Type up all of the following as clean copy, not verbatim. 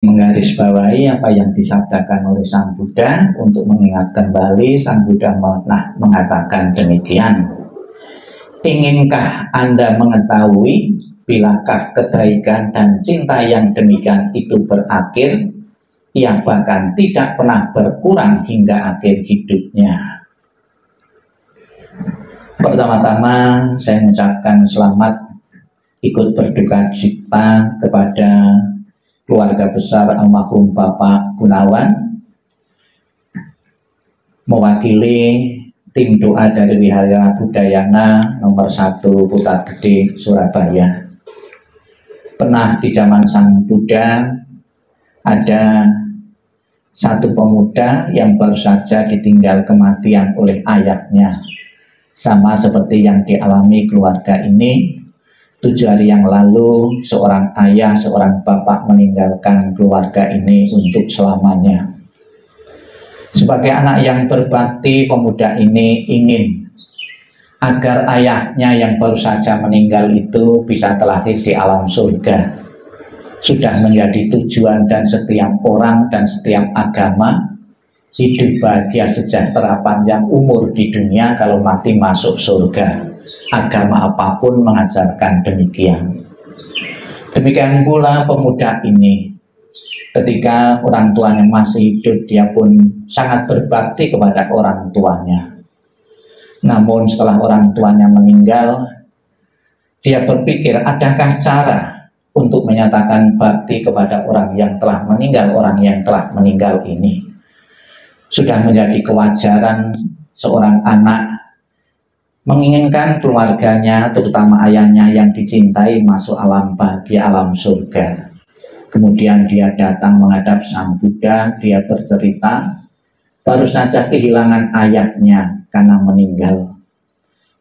menggarisbawahi apa yang disabdakan oleh Sang Buddha. Untuk mengingat kembali, Sang Buddha mengatakan demikian: inginkah Anda mengetahui bilakah kebaikan dan cinta yang demikian itu berakhir, yang bahkan tidak pernah berkurang hingga akhir hidupnya? Pertama-tama saya mengucapkan selamat ikut berduka cita kepada keluarga besar almarhum Bapak Gunawan, mewakili tim doa dari Wihara Budayana nomor 1 Putar Gede, Surabaya. Pernah di zaman Sang Buddha ada satu pemuda yang baru saja ditinggal kematian oleh ayahnya, sama seperti yang dialami keluarga ini. 7 hari yang lalu seorang ayah, seorang bapak meninggalkan keluarga ini untuk selamanya. Sebagai anak yang berbakti, pemuda ini ingin agar ayahnya yang baru saja meninggal itu bisa terlahir di alam surga. Sudah menjadi tujuan dan setiap orang dan setiap agama, hidup bahagia sejahtera panjang umur di dunia, kalau mati masuk surga. Agama apapun mengajarkan demikian. Demikian pula pemuda ini, ketika orang tuanya masih hidup, dia pun sangat berbakti kepada orang tuanya. Namun setelah orang tuanya meninggal, dia berpikir, adakah cara untuk menyatakan bakti kepada orang yang telah meninggal? Orang yang telah meninggal ini sudah menjadi kewajaran seorang anak menginginkan keluarganya, terutama ayahnya yang dicintai, masuk alam bahagia, alam surga. Kemudian dia datang menghadap Sang Buddha. Dia bercerita baru saja kehilangan ayahnya karena meninggal.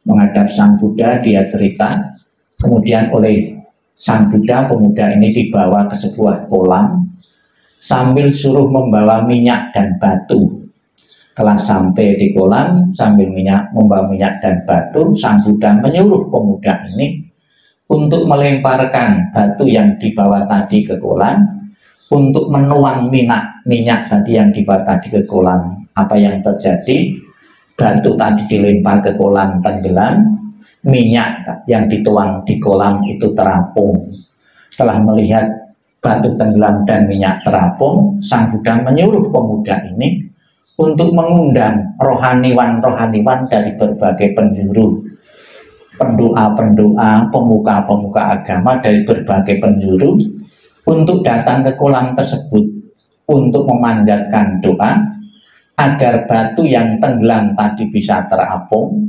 Menghadap Sang Buddha dia cerita. Kemudian oleh Sang Buddha, pemuda ini dibawa ke sebuah kolam sambil suruh membawa minyak dan batu. Telah sampai di kolam sambil membawa minyak dan batu, Sang Buddha menyuruh pemuda ini untuk melemparkan batu yang dibawa tadi ke kolam, untuk menuang minyak tadi yang dibawa tadi ke kolam. Apa yang terjadi? Batu tadi dilempar ke kolam tenggelam, minyak yang dituang di kolam itu terapung. Setelah melihat batu tenggelam dan minyak terapung, Sang Buddha menyuruh pemuda ini untuk mengundang rohaniwan-rohaniwan dari berbagai penjuru, pendoa-pendoa, pemuka-pemuka agama dari berbagai penjuru, untuk datang ke kolam tersebut untuk memanjatkan doa agar batu yang tenggelam tadi bisa terapung,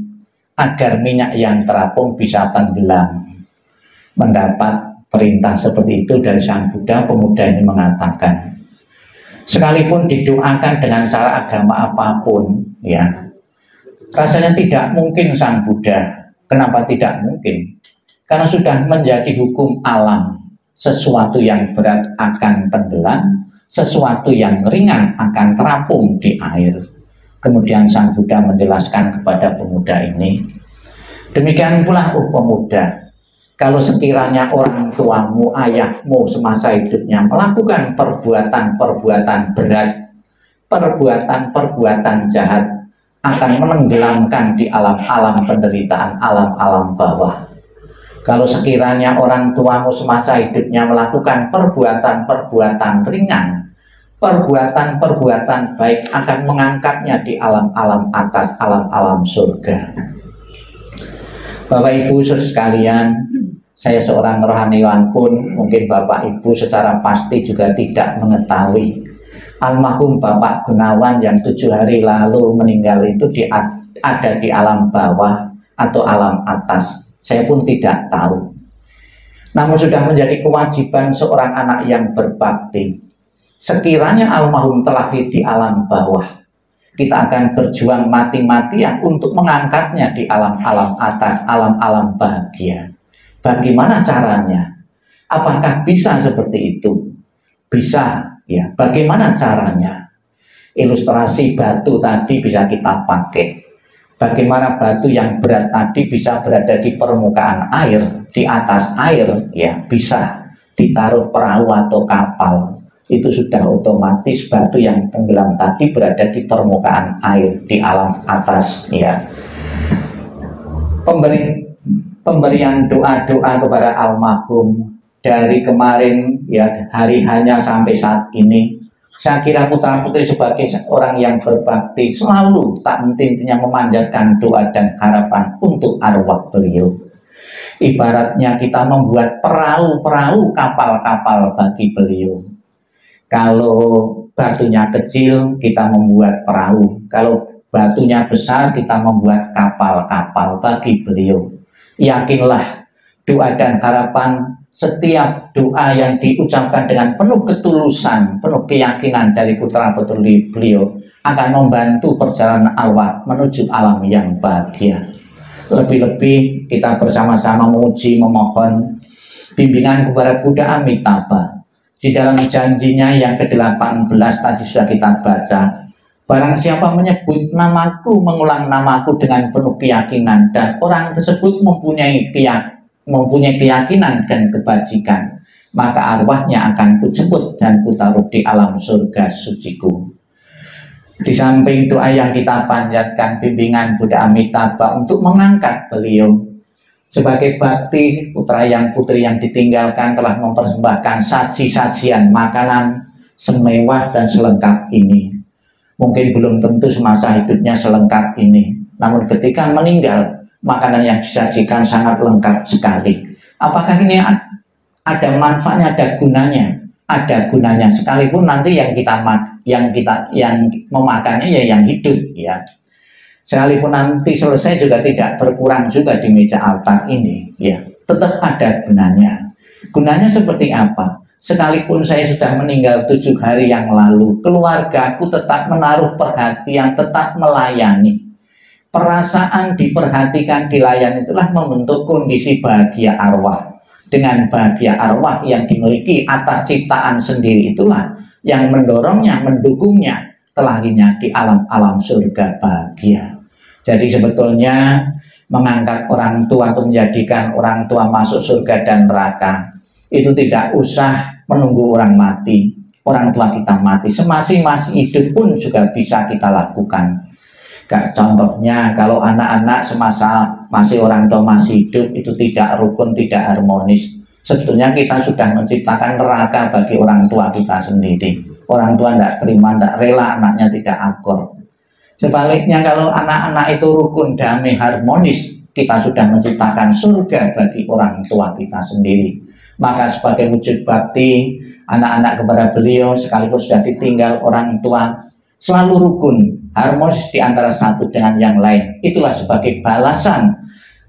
agar minyak yang terapung bisa tenggelam. Mendapat perintah seperti itu dari Sang Buddha, pemuda ini mengatakan, sekalipun didoakan dengan cara agama apapun, ya, rasanya tidak mungkin Sang Buddha. Kenapa tidak mungkin? Karena sudah menjadi hukum alam, sesuatu yang berat akan tenggelam, sesuatu yang ringan akan terapung di air. Kemudian Sang Buddha menjelaskan kepada pemuda ini, demikian pula pemuda, kalau sekiranya orang tuamu, ayahmu semasa hidupnya melakukan perbuatan-perbuatan berat, perbuatan-perbuatan jahat, akan menenggelamkan di alam-alam penderitaan, alam-alam bawah. Kalau sekiranya orang tuamu semasa hidupnya melakukan perbuatan-perbuatan ringan, perbuatan-perbuatan baik, akan mengangkatnya di alam-alam atas, alam-alam surga. Bapak Ibu sekalian, saya seorang rohaniwan pun mungkin Bapak Ibu secara pasti juga tidak mengetahui almarhum Bapak Gunawan yang 7 hari lalu meninggal itu ada di alam bawah atau alam atas. Saya pun tidak tahu. Namun sudah menjadi kewajiban seorang anak yang berbakti. Sekiranya almarhum telah di alam bawah, kita akan berjuang mati-matian untuk mengangkatnya di alam-alam atas, alam-alam bahagia. Bagaimana caranya? Apakah bisa seperti itu? Bisa, ya. Bagaimana caranya? Ilustrasi batu tadi bisa kita pakai. Bagaimana batu yang berat tadi bisa berada di permukaan air, di atas air, ya, bisa ditaruh perahu atau kapal. itu sudah otomatis batu yang tenggelam tadi berada di permukaan air di alam atas ya. Pemberian doa-doa kepada almarhum dari kemarin ya, hari hanya sampai saat ini, saya kira putra putri sebagai orang yang berbakti selalu tak henti-hentinya memanjatkan doa dan harapan untuk arwah beliau. Ibaratnya kita membuat perahu-perahu, kapal-kapal bagi beliau. Kalau batunya kecil, kita membuat perahu. Kalau batunya besar, kita membuat kapal-kapal bagi beliau. Yakinlah, doa dan harapan, setiap doa yang diucapkan dengan penuh ketulusan, penuh keyakinan dari putra-putri beliau akan membantu perjalanan arwah menuju alam yang bahagia. Lebih-lebih kita bersama-sama memuji, memohon bimbingan kepada Buddha Amitabha. Di dalam janjinya yang ke-18 tadi sudah kita baca, barang siapa menyebut namaku, mengulang namaku dengan penuh keyakinan, dan orang tersebut mempunyai keyakinan dan kebajikan, maka arwahnya akan kujemput dan kutaruh di alam surga suciku. Di samping doa yang kita panjatkan bimbingan Buddha Amitabha untuk mengangkat beliau sebagai bakti, putra yang putri yang ditinggalkan telah mempersembahkan saji-sajian makanan semewah dan selengkap ini. Mungkin belum tentu semasa hidupnya selengkap ini, namun ketika meninggal, makanan yang disajikan sangat lengkap sekali. Apakah ini ada manfaatnya, ada gunanya? Ada gunanya, sekalipun nanti yang memakannya ya yang hidup ya. Sekalipun nanti selesai juga tidak berkurang juga di meja altar ini ya, tetap ada gunanya. Gunanya seperti apa? Sekalipun saya sudah meninggal 7 hari yang lalu, keluargaku tetap menaruh perhatian, tetap melayani. Perasaan diperhatikan, dilayani itulah membentuk kondisi bahagia arwah. Dengan bahagia arwah yang dimiliki atas ciptaan sendiri itulah yang mendorongnya, mendukungnya kelahirnya di alam-alam surga bahagia. Jadi sebetulnya mengangkat orang tua untuk menjadikan orang tua masuk surga dan neraka itu tidak usah menunggu orang mati, orang tua kita mati, semasa hidup pun juga bisa kita lakukan. Contohnya kalau anak-anak semasa masih orang tua masih hidup itu tidak rukun, tidak harmonis, sebetulnya kita sudah menciptakan neraka bagi orang tua kita sendiri. Orang tua tidak terima, tidak rela anaknya tidak akur. Sebaliknya kalau anak-anak itu rukun, damai, harmonis, kita sudah menciptakan surga bagi orang tua kita sendiri. Maka sebagai wujud bakti anak-anak kepada beliau, sekalipun sudah ditinggal orang tua, selalu rukun, harmonis di antara satu dengan yang lain. Itulah sebagai balasan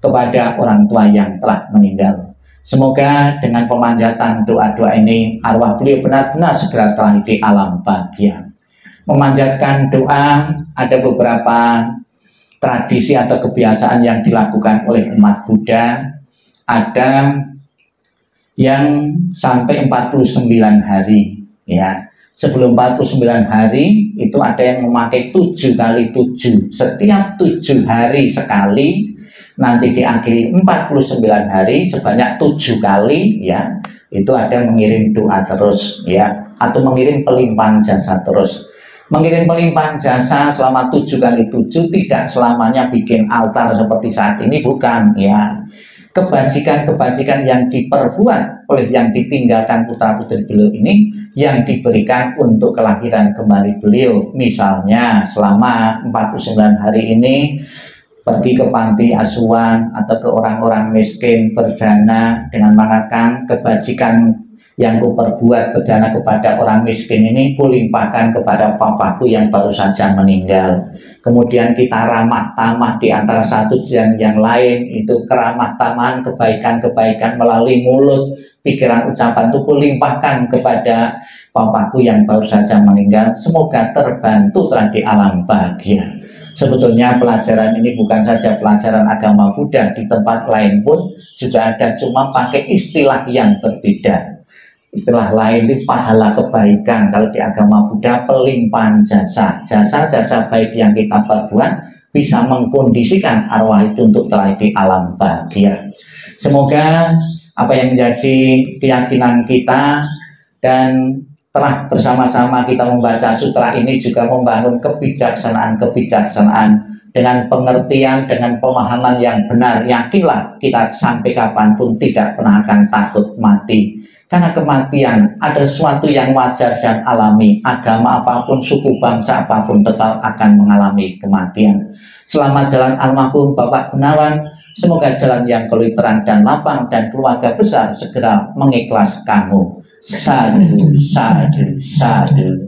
kepada orang tua yang telah meninggal. Semoga dengan pemanjatan doa-doa ini arwah beliau benar-benar segera terlahir di alam bahagia. Memanjatkan doa, ada beberapa tradisi atau kebiasaan yang dilakukan oleh umat Buddha. Ada yang sampai 49 hari ya. Sebelum 49 hari itu ada yang memakai 7 kali 7. Setiap 7 hari sekali, nanti diakhiri 49 hari sebanyak 7 kali ya. Itu ada yang mengirim doa terus ya, atau mengirim pelimpahan jasa terus. Mengirim pelimpahan jasa selama 7 kali 7 tidak selamanya bikin altar seperti saat ini, bukan ya. Kebajikan-kebajikan yang diperbuat oleh yang ditinggalkan putra-putri beliau ini yang diberikan untuk kelahiran kembali beliau. Misalnya selama 49 hari ini pergi ke panti asuhan atau ke orang-orang miskin berdana dengan mengatakan kebajikan yang kuperbuat berdana kepada orang miskin ini kulimpahkan kepada papaku yang baru saja meninggal. Kemudian kita ramah tamah di antara satu dan yang lain, itu keramah tamahan kebaikan-kebaikan melalui mulut, pikiran, ucapan itu kulimpahkan kepada papaku yang baru saja meninggal. Semoga terbantu telah di alam bahagia. Sebetulnya pelajaran ini bukan saja pelajaran agama Buddha, di tempat lain pun juga ada, cuma pakai istilah yang berbeda. Istilah lain itu pahala kebaikan. Kalau di agama Buddha pelimpahan jasa, jasa-jasa baik yang kita perbuat bisa mengkondisikan arwah itu untuk terlahir di alam bahagia. Semoga apa yang menjadi keyakinan kita dan telah bersama-sama kita membaca sutra ini juga membangun kebijaksanaan dengan pengertian, dengan pemahaman yang benar. Yakinlah kita sampai kapanpun tidak pernah akan takut mati. Karena kematian ada sesuatu yang wajar dan alami. Agama apapun, suku bangsa apapun tetap akan mengalami kematian. Selamat jalan almarhum Bapak Gunawan. Semoga jalan yang keluar terang dan lapang dan keluarga besar segera mengikhlas kamu. Sadu, sadu, sadu.